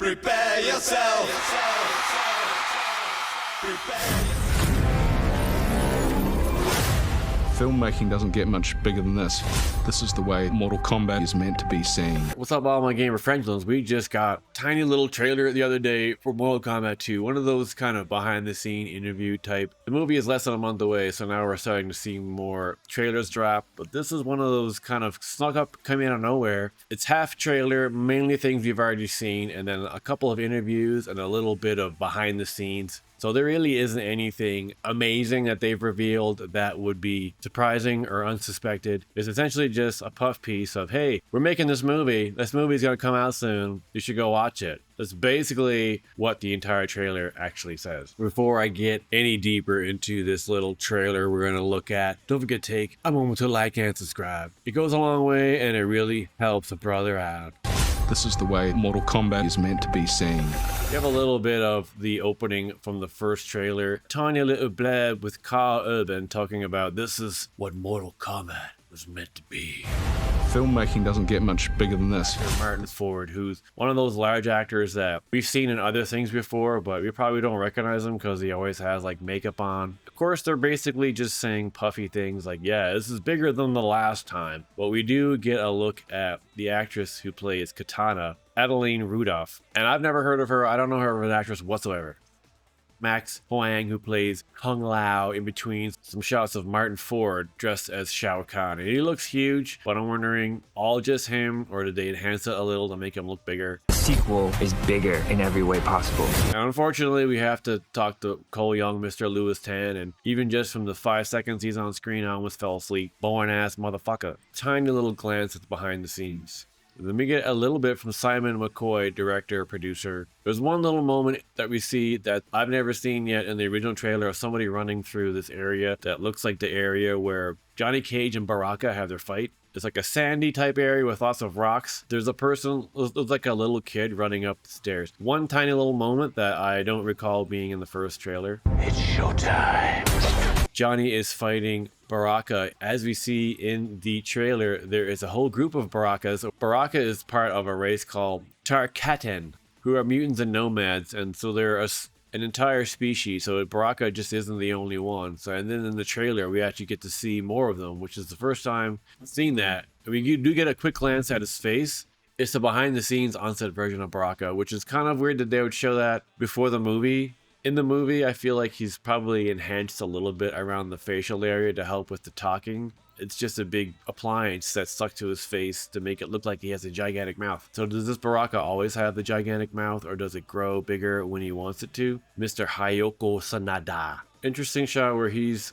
Prepare yourself. Filmmaking doesn't get much bigger than this. This is the way Mortal Kombat is meant to be seen. What's up, all my gamer friends? We just got a tiny little trailer the other day for Mortal Kombat 2. One of those kind of behind the scene interview type. The movie is less than a month away, so now we're starting to see more trailers drop. But this is one of those kind of snuck up, coming out of nowhere. It's half trailer, mainly things we've already seen, and then a couple of interviews and a little bit of behind the scenes. So there really isn't anything amazing that they've revealed that would be surprising or unsuspected. It's essentially just a puff piece of, hey, we're making this movie. This movie's gonna come out soon. You should go watch it. That's basically what the entire trailer actually says. Before I get any deeper into this little trailer we're gonna look at, don't forget to take a moment to like and subscribe. It goes a long way and it really helps a brother out. This is the way Mortal Kombat is meant to be seen. We have a little bit of the opening from the first trailer. Tiny little blab with Carl Urban talking about this is what Mortal Kombat was meant to be. Filmmaking doesn't get much bigger than this. Martin Ford, who's one of those large actors that we've seen in other things before, but we probably don't recognize him because he always has like makeup on. Of course, they're basically just saying puffy things like, yeah, this is bigger than the last time. But we do get a look at the actress who plays Katana, Adeline Rudolph. And I've never heard of her. I don't know her as an actress whatsoever. Max Huang, who plays Kung Lao, in between some shots of Martin Ford dressed as Shao Kahn. And he looks huge, but I'm wondering, all just him, or did they enhance it a little to make him look bigger? The sequel is bigger in every way possible. And unfortunately, we have to talk to Cole Young, Mr. Lewis Tan, and even just from the 5 seconds he's on screen, I almost fell asleep. Boring ass motherfucker. Tiny little glance at the behind the scenes. Let me get a little bit from Simon McCoy, director, producer. There's one little moment that we see that I've never seen yet in the original trailer of somebody running through this area that looks like the area where Johnny Cage and Baraka have their fight. It's like a sandy type area with lots of rocks. There's a person, looks like a little kid running up the stairs. One tiny little moment that I don't recall being in the first trailer. It's showtime. Johnny is fighting Baraka. As we see in the trailer, there is a whole group of Barakas. Baraka is part of a race called Tarkatan, who are mutants and nomads, and so they're an entire species. So Baraka just isn't the only one. So, and then in the trailer, we actually get to see more of them, which is the first time seeing that. I mean, you do get a quick glance at his face. It's the behind-the-scenes on-set version of Baraka, which is kind of weird that they would show that before the movie. In the movie, I feel like he's probably enhanced a little bit around the facial area to help with the talking. It's just a big appliance that's stuck to his face to make it look like he has a gigantic mouth. So does this Baraka always have the gigantic mouth, or does it grow bigger when he wants it to? Mr. Hayoko Sanada. Interesting shot where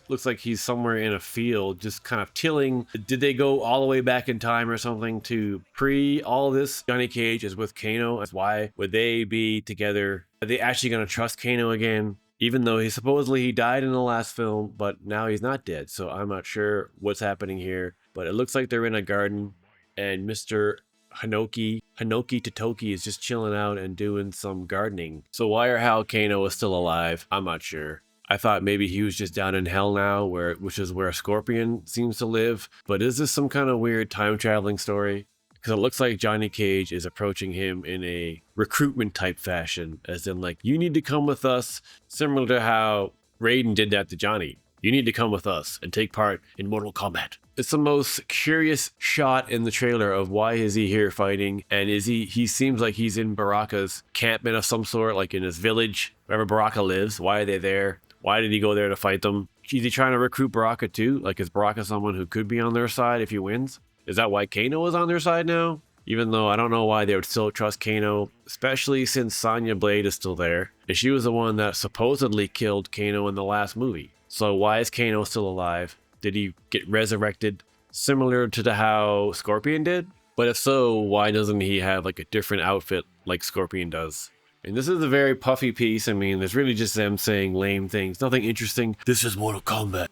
looks like he's somewhere in a field just kind of tilling. Did they go all the way back in time or something to pre all this? Johnny Cage is with Kano. Why would they be together? Are they actually going to trust Kano again? Even though he died in the last film, but now he's not dead. So I'm not sure what's happening here. But it looks like they're in a garden and Mr. Hanoki Totoki is just chilling out and doing some gardening. So why or how Kano is still alive, I'm not sure. I thought maybe he was just down in hell now, which is where Scorpion seems to live. But is this some kind of weird time traveling story? Because it looks like Johnny Cage is approaching him in a recruitment type fashion, as in like, you need to come with us, similar to how Raiden did that to Johnny. You need to come with us and take part in Mortal Kombat. It's the most curious shot in the trailer of why is he here fighting, and he seems like he's in Baraka's campment of some sort, like in his village, wherever Baraka lives. Why are they there? Why did he go there to fight them? Is he trying to recruit Baraka too? Like, is Baraka someone who could be on their side if he wins? Is that why Kano is on their side now? Even though I don't know why they would still trust Kano, especially since Sonya Blade is still there. And she was the one that supposedly killed Kano in the last movie. So why is Kano still alive? Did he get resurrected similar to how Scorpion did? But if so, why doesn't he have like a different outfit like Scorpion does? And this is a very puffy piece. I mean, there's really just them saying lame things. Nothing interesting. This is Mortal Kombat.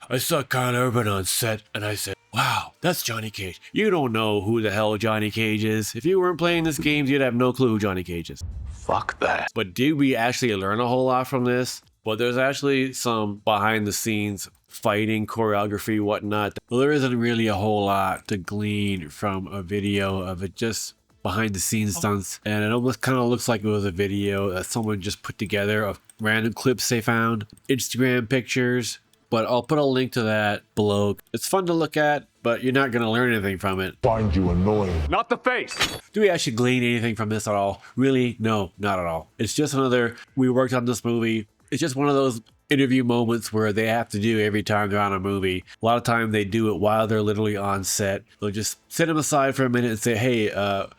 I saw Carl Urban on set and I said, wow, that's Johnny Cage. You don't know who the hell Johnny Cage is. If you weren't playing this game, you'd have no clue who Johnny Cage is. Fuck that. But did we actually learn a whole lot from this? But there's actually some behind the scenes fighting, choreography, whatnot. Well, there isn't really a whole lot to glean from a video of it just behind the scenes stunts, and it almost kind of looks like it was a video that someone just put together of random clips they found, Instagram pictures. But I'll put a link to that below. It's fun to look at, but you're not going to learn anything from it. Find you annoying. Not the face. Do we actually glean anything from this at all? Really? No, not at all. It's just another, we worked on this movie. It's just one of those interview moments where they have to do every time they're on a movie. A lot of time they do it while they're literally on set. They'll just sit them aside for a minute and say, hey,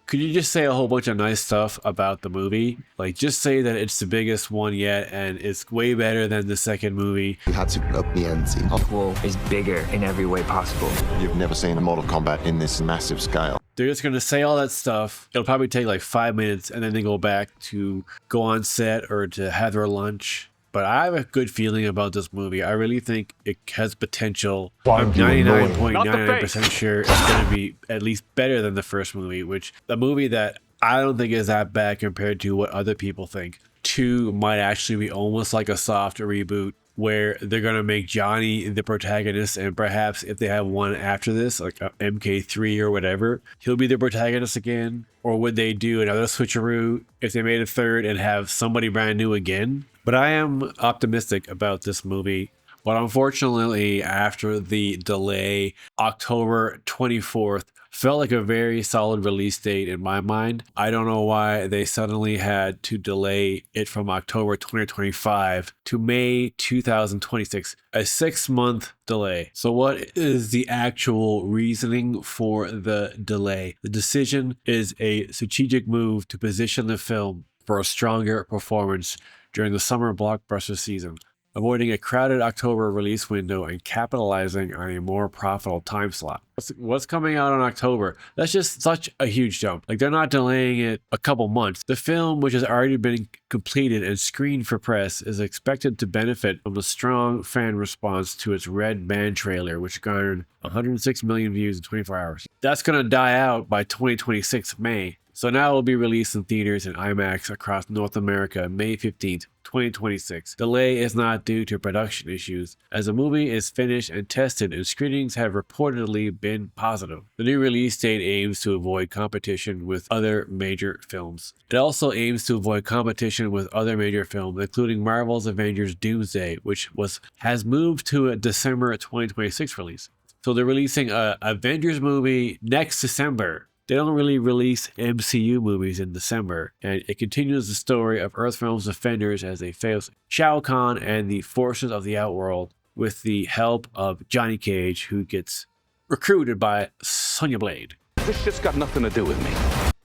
could you just say a whole bunch of nice stuff about the movie? Like, just say that it's the biggest one yet and it's way better than the second movie. Sequel is bigger in every way possible. You've never seen a Mortal Kombat in this massive scale. They're just going to say all that stuff. It'll probably take like 5 minutes and then they go back to go on set or to have their lunch. But I have a good feeling about this movie. I really think it has potential. I'm 99.99% sure it's going to be at least better than the first movie, which a movie that I don't think is that bad compared to what other people think. 2 might actually be almost like a soft reboot where they're going to make Johnny the protagonist, and perhaps if they have one after this, like MK3 or whatever, he'll be the protagonist again. Or would they do another switcheroo if they made a third and have somebody brand new again? But I am optimistic about this movie. But unfortunately, after the delay, October 24th felt like a very solid release date in my mind. I don't know why they suddenly had to delay it from October 2025 to May 2026, a 6-month delay. So what is the actual reasoning for the delay? The decision is a strategic move to position the film for a stronger performance during the summer blockbuster season, avoiding a crowded October release window and capitalizing on a more profitable time slot. What's coming out in October? That's just such a huge jump. Like, they're not delaying it a couple months. The film, which has already been completed and screened for press, is expected to benefit from the strong fan response to its Red Band trailer, which garnered 106 million views in 24 hours. That's going to die out by 2026 May. So now it will be released in theaters and IMAX across North America May 15th, 2026. Delay is not due to production issues, as the movie is finished and tested and screenings have reportedly been positive. The new release date aims to avoid competition with other major films. It also aims to avoid competition with other major films, including Marvel's Avengers Doomsday, which has moved to a December 2026 release. So they're releasing an Avengers movie next December. They don't really release MCU movies in December, and it continues the story of Earthrealm's defenders as they face Shao Kahn and the forces of the Outworld with the help of Johnny Cage, who gets recruited by Sonya Blade. This shit's got nothing to do with me.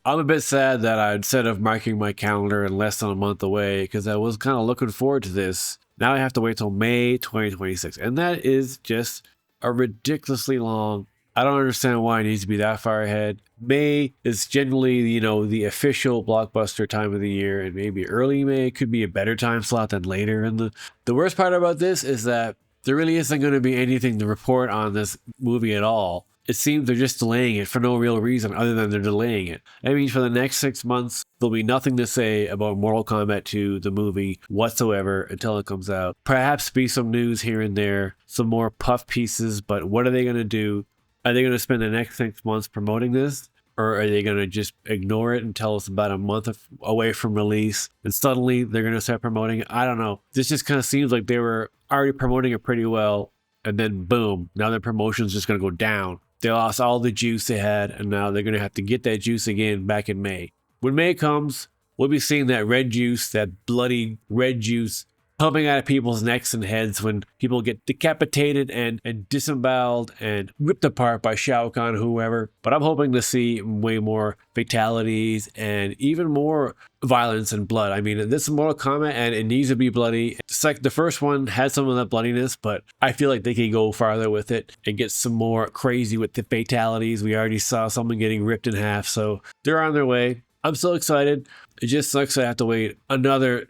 I'm a bit sad that instead of marking my calendar in less than a month away, because I was kind of looking forward to this, now I have to wait till May 2026, and that is just a ridiculously long. I don't understand why it needs to be that far ahead. May is generally, the official blockbuster time of the year, and maybe early May could be a better time slot than later. And the worst part about this is that there really isn't going to be anything to report on this movie at all. It seems they're just delaying it for no real reason other than they're delaying it. I mean, for the next 6 months, there'll be nothing to say about Mortal Kombat 2, the movie, whatsoever until it comes out. Perhaps be some news here and there, some more puff pieces, but what are they going to do? Are they going to spend the next 6 months promoting this? Or are they going to just ignore it and tell us about a month away from release and suddenly they're going to start promoting it? I don't know. This just kind of seems like they were already promoting it pretty well, and then boom, now their promotion's just going to go down. They lost all the juice they had, and now they're going to have to get that juice again back in May. When May comes, we'll be seeing that red juice, that bloody red juice, pumping out of people's necks and heads when people get decapitated and disemboweled and ripped apart by Shao Kahn, whoever. But I'm hoping to see way more fatalities and even more violence and blood. I mean, this is Mortal Kombat and it needs to be bloody. It's like the first one had some of that bloodiness, but I feel like they could go farther with it and get some more crazy with the fatalities. We already saw someone getting ripped in half, so they're on their way. I'm so excited. It just sucks I have to wait another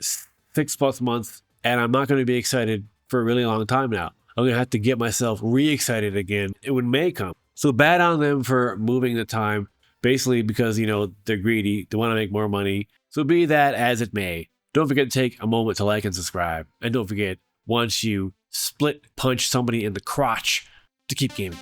6+ months. And I'm not going to be excited for a really long time now. I'm going to have to get myself re-excited again when May comes. So bad on them for moving the time, basically because, they're greedy. They want to make more money. So be that as it may. Don't forget to take a moment to like and subscribe. And don't forget, once you split punch somebody in the crotch, to keep gaming.